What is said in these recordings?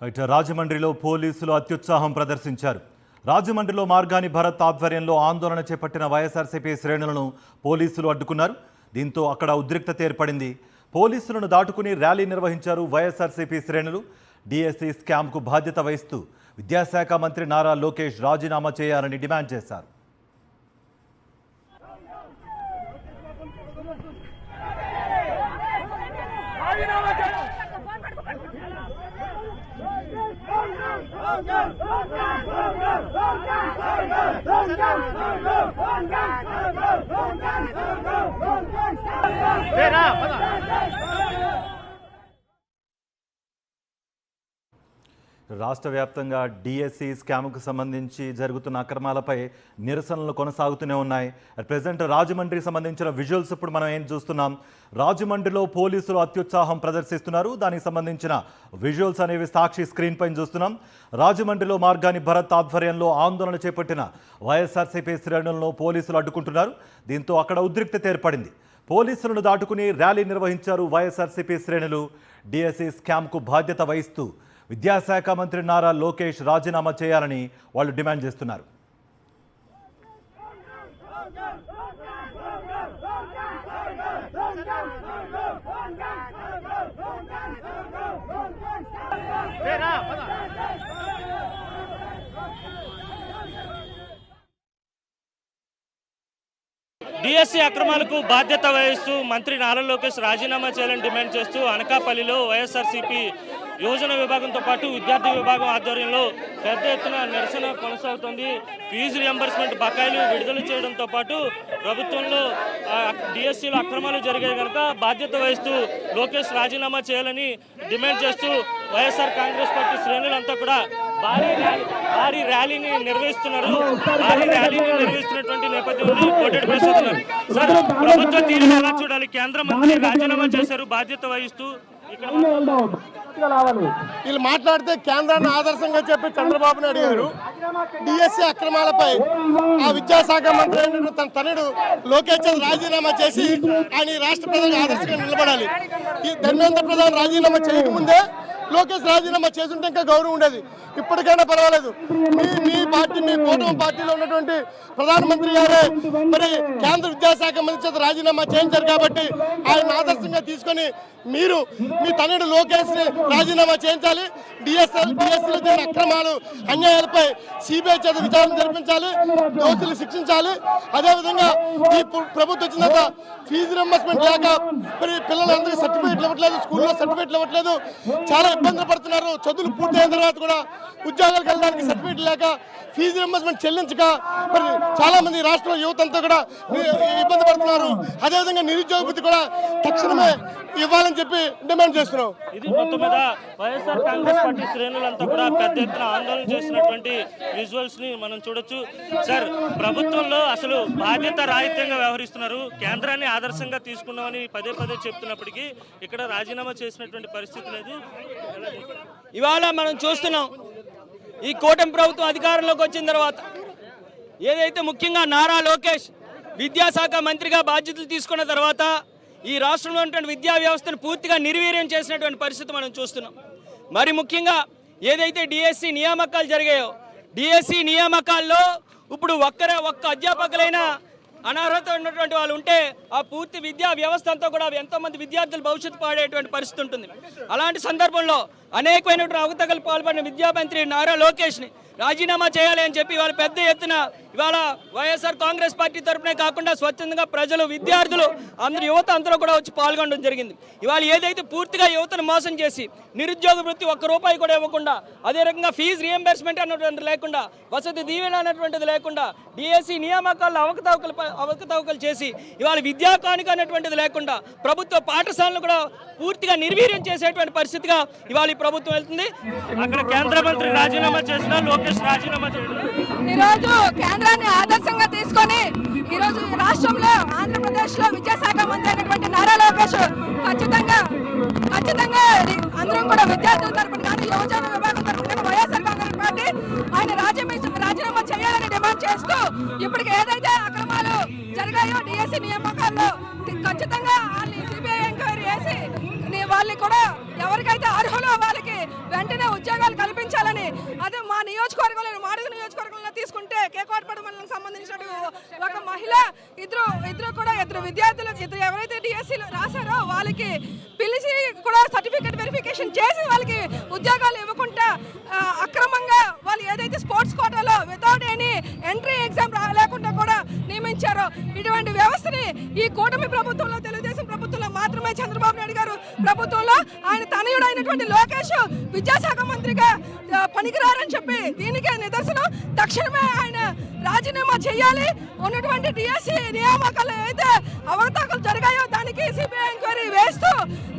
ఇటు రాజమండ్రిలో పోలీసులు అత్యుత్సాహం ప్రదర్శించారు. రాజమండ్రిలో మార్గాని భరత్ ఆధ్వర్యంలో ఆందోళన చేపట్టిన వైఎస్ఆర్సీపీ శ్రేణులను పోలీసులు అడ్డుకున్నారు. దీంతో అక్కడ ఉద్రిక్తత ఏర్పడింది. పోలీసులను దాటుకుని ర్యాలీ నిర్వహించారు వైఎస్ఆర్సీపీ శ్రేణులు. డిఎస్సి స్కామ్కు బాధ్యత వహిస్తూ విద్యాశాఖ మంత్రి నారా లోకేష్ రాజీనామా చేయాలని డిమాండ్ చేశారు. రాష్ట్ర వ్యాప్తంగా డిఎస్సి స్కామ్కు సంబంధించి జరుగుతున్న అక్రమాలపై నిరసనలు కొనసాగుతూనే ఉన్నాయి. అట్ ప్రెజెంట్ రాజమండ్రికి సంబంధించిన విజువల్స్ ఇప్పుడు మనం ఏం చూస్తున్నాం. రాజమండ్రిలో పోలీసులు అత్యుత్సాహం ప్రదర్శిస్తున్నారు. దానికి సంబంధించిన విజువల్స్ అనేవి సాక్షి స్క్రీన్ పైన చూస్తున్నాం. రాజమండ్రిలో మార్గాని భరత్ ఆధ్వర్యంలో ఆందోళన చేపట్టిన వైఎస్ఆర్సీపీ శ్రేణులను పోలీసులు అడ్డుకుంటున్నారు. దీంతో అక్కడ ఉద్రిక్తత ఏర్పడింది. పోలీసులను దాటుకుని ర్యాలీ నిర్వహించారు వైఎస్ఆర్సీపీ శ్రేణులు. డిఎస్సి స్కామ్కు బాధ్యత వహిస్తూ విద్యాశాఖ మంత్రి నారా లోకేష్ రాజీనామా చేయాలని వాళ్ళు డిమాండ్ చేస్తున్నారు. డిఎస్సి అక్రమాలకు బాధ్యత వహిస్తూ మంత్రి నారా లోకేష్ రాజీనామా చేయాలని డిమాండ్ చేస్తూ అనకాపల్లిలో వైఎస్ఆర్సీపీ యువజన విభాగంతో పాటు విద్యార్థి విభాగం ఆధ్వర్యంలో పెద్ద ఎత్తున నిరసన కొనసాగుతోంది. ఫీజు రియంబర్స్మెంట్ బకాయిలు విడుదల చేయడంతో పాటు ప్రభుత్వంలో డిఎస్సిలో అక్రమాలు జరిగాయి కనుక బాధ్యత వహిస్తూ లోకేష్ రాజీనామా చేయాలని డిమాండ్ చేస్తూ వైఎస్ఆర్ కాంగ్రెస్ పార్టీ శ్రేణులంతా కూడా భారీ ర్యాలీని నిర్వహిస్తున్నారు. భారీ ర్యాలీని నిర్వహిస్తున్నటువంటి నేపథ్యంలో కోటెడ్ ప్రస్తుతున్నారు. సార్, ప్రభుత్వ తీరును ఎలా చూడాలి? కేంద్ర మంత్రి రాజీనామా చేశారు బాధ్యత వహిస్తూ. వీళ్ళు మాట్లాడితే కేంద్రాన్ని ఆదర్శంగా చెప్పి చంద్రబాబు నాయుడు గారు డిఎస్సి అక్రమాలపై ఆ విద్యాశాఖ మంత్రి అయినటువంటి తన తనయుడు లోకేష్ రాజీనామా చేసి ఆయన రాష్ట్ర ప్రజలకు ఆదర్శంగా నిలబడాలి. ఈ ధర్మేంద్ర ప్రధాన్ రాజీనామా చేయకముందే లోకేష్ రాజీనామా చేస్తుంటే ఇంకా గౌరవం ఉండేది. ఇప్పటికైనా పర్వాలేదు. మీ పార్టీ, మీ కూటమి పార్టీలో ఉన్నటువంటి ప్రధానమంత్రి గారే మరి కేంద్ర విద్యాశాఖ మంత్రి చేత రాజీనామా చేయించారు కాబట్టి ఆయన ఆదర్శంగా తీసుకొని మీరు మీ తనయుడు లోకేష్ని రాజీనామా చేయించాలి. డిఎస్సిలో జరిగిన అక్రమాలు, అన్యాయాలపై సిబిఐ చేత విచారణ జరిపించాలి, దోషులు శిక్షించాలి. అదేవిధంగా ఈ ప్రభుత్వం వచ్చిన తర్వాత ఫీజు రింబర్స్మెంట్ లేక మరి పిల్లలందరికీ సర్టిఫికేట్లు ఇవ్వట్లేదు, స్కూల్లో సర్టిఫికేట్లు ఇవ్వట్లేదు, చాలా ఇబ్బందులు పడుతున్నారు. చదువులు పూర్తయిన తర్వాత కూడా ఉద్యోగాలకు వెళ్ళడానికి సర్టిఫికేట్ లేక ఫీజు రింబర్స్మెంట్ చెల్లించక మరి చాలా మంది రాష్ట్రంలో యువత అంతా కూడా ఇబ్బంది పడుతున్నారు. అదేవిధంగా నిరుద్యోగ వృత్తి కూడా తక్షణమే ఇవ్వాలని చెప్పి డిమాండ్ చేస్తున్నాం. ఇది మొత్తం మీద వైఎస్ఆర్ కాంగ్రెస్ పార్టీ శ్రేణులంతా కూడా పెద్ద ఎత్తున ఆందోళన చేసినటువంటి విజువల్స్ ని మనం చూడొచ్చు. సార్, ప్రభుత్వంలో అసలు బాధ్యత రాహిత్యంగా వ్యవహరిస్తున్నారు. కేంద్రాన్ని ఆదర్శంగా తీసుకున్నామని పదే పదే చెప్తున్నప్పటికీ ఇక్కడ రాజీనామా చేసినటువంటి పరిస్థితి లేదు. ఇవాళ మనం చూస్తున్నాం, ఈ కూటమి ప్రభుత్వం అధికారంలోకి వచ్చిన తర్వాత ఏదైతే ముఖ్యంగా నారా లోకేష్ విద్యాశాఖ మంత్రిగా బాధ్యతలు తీసుకున్న తర్వాత ఈ రాష్ట్రంలో ఉన్నటువంటి విద్యా వ్యవస్థను పూర్తిగా నిర్వీర్యం చేసినటువంటి పరిస్థితి మనం చూస్తున్నాం. మరి ముఖ్యంగా ఏదైతే డిఎస్సి నియామకాలు జరిగాయో, డిఎస్సి నియామకాల్లో ఇప్పుడు ఒక్క అధ్యాపకులైనా అనర్హత ఉన్నటువంటి వాళ్ళు ఉంటే ఆ పూర్తి విద్యా వ్యవస్థ అంతా కూడా ఎంతోమంది విద్యార్థులు భవిష్యత్తు పాడేటువంటి పరిస్థితి ఉంటుంది. అలాంటి సందర్భంలో అనేకమైనటువంటి అవకతవకలు పాల్పడిన విద్యామంత్రి నారా లోకేష్ని రాజీనామా చేయాలి అని చెప్పి ఇవాళ పెద్ద ఎత్తున ఇవాళ వైఎస్ఆర్ కాంగ్రెస్ పార్టీ తరఫునే కాకుండా స్వచ్ఛందంగా ప్రజలు, విద్యార్థులు, అందరు యువత అందరూ కూడా వచ్చి పాల్గొనడం జరిగింది. ఇవాళ ఏదైతే పూర్తిగా యువతను మోసం చేసి నిరుద్యోగ వృత్తి ₹1 కూడా ఇవ్వకుండా, అదే రకంగా ఫీజు రియంబర్స్మెంట్ అన్నటువంటిది లేకుండా, వసతి దీవెన అన్నటువంటిది లేకుండా, డిఎస్సి నియామకాల్లో అవకతవకలు చేసి ఇవాళ విద్యా కానుక అన్నటువంటిది లేకుండా ప్రభుత్వ పాఠశాలను కూడా పూర్తిగా నిర్వీర్యం చేసేటువంటి పరిస్థితిగా ఇవాళ ఈ ప్రభుత్వం వెళ్తుంది. అక్కడ కేంద్ర మంత్రి రాజీనామా చేసిన లోకేష్ రాజీనామా చేయడం ఈరోజు కేంద్రాన్ని ఆదర్శంగా తీసుకొని ఈరోజు రాష్ట్రంలో ఆంధ్రప్రదేశ్లో విద్యాశాఖ మంత్రి అయినటువంటి నారా లోకేష్ ఖచ్చితంగా అందరం కూడా విద్యార్థుల తరపున కానీ యువజన విభాగం తరపున వైఎస్ఆర్ కాంగ్రెస్ పార్టీ ఆయన రాజీనామా చేయాలని డిమాండ్ చేస్తూ ఇప్పటికి ఏదైతే అక్రమాలు జరిగాయో డిఎస్సి నియామకాల్లో ఖచ్చితంగా సిబిఐ ఎంక్వైరీ చేసి వాళ్ళని కూడా ఎవరికైతే అర్హులో వాళ్ళకి వెంటనే ఉద్యోగాలు కల్పించాలని. అదే మా నియోజకవర్గంలో మాడుగు నియోజకవర్గంలో తీసుకుంటే కేకోటపడ మండలం సంబంధించిన ఒక మహిళ ఇద్దరు విద్యార్థులు ఎవరైతే డిఎస్సీలు రాశారో వాళ్ళకి పిలిచి కూడా సర్టిఫికేట్ వెరిఫికేషన్ చేసి వాళ్ళకి ఉద్యోగాలు ఇవ్వకుండా అక్రమంగా వాళ్ళు ఏదైతే స్పోర్ట్స్ కోటాలో వితౌట్ ఎనీ ఎంట్రీ ఎగ్జామ్ లేకుండా కూడా నియమించారో ఇటువంటి వ్యవస్థని ఈ కూటమి ప్రభుత్వంలో తెలుగుదేశం ప్రభుత్వంలో మాత్రమే చంద్రబాబు నాయుడు గారు ప్రభుత్వంలో ఆయన తనయుడైనటువంటి లోకేష్ విద్యాశాఖ మంత్రిగా పనికిరారని చెప్పి దీనికే నిదర్శనం. తక్షణమే ఆయన రాజీనామా చేయాలి. ఉన్నటువంటి డిఎస్సి నియామకాలు ఏదైతే అవకతవకలు జరిగాయో దానికి సిబిఐ ఎంక్వైరీ వేస్తూ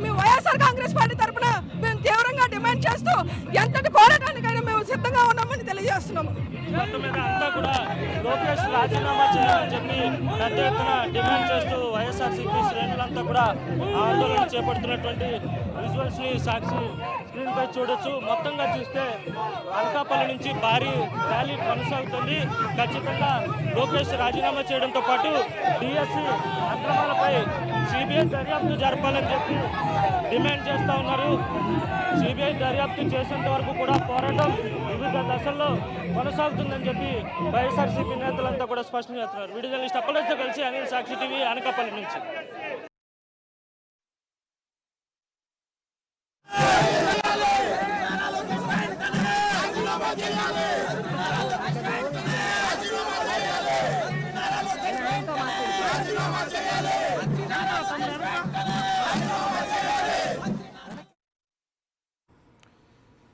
మేము వైఎస్ఆర్ కాంగ్రెస్ పార్టీ తరఫున మేము తీవ్రంగా డిమాండ్ చేస్తూ ఎంతటి పోరాటానికైనా మేము సిద్ధంగా ఉన్నామని తెలియజేస్తున్నాము. మొత్తం మీద అంతా కూడా లోకేష్ రాజీనామా చేయాలని చెప్పి పెద్ద ఎత్తున డిమాండ్ చేస్తూ వైఎస్ఆర్సీపీ శ్రేణులంతా కూడా ఆందోళన చేపడుతున్నటువంటి విజువల్స్ ని సాక్షి స్క్రీన్ పై చూడొచ్చు. మొత్తంగా చూస్తే అనకాపల్లి నుంచి భారీ ర్యాలీ కొనసాగుతుంది. ఖచ్చితంగా లోకేష్ రాజీనామా చేయడంతో పాటు డిఎస్సి అక్రమాలపై సిబిఐ దర్యాప్తు జరపాలని చెప్పి డిమాండ్ చేస్తూ ఉన్నారు. సిబిఐ దర్యాప్తు చేసేంత వరకు కూడా పోరాటం వివిధ దశల్లో కొనసాగుతుందని చెప్పి వైఎస్ఆర్సీపీ నేతలంతా కూడా స్పష్టం చేస్తున్నారు. వీడియో జర్నలిస్ట్ అప్పలతో కలిసి అనిల్, సాక్షి టీవీ, అనకాపల్లి నుంచి.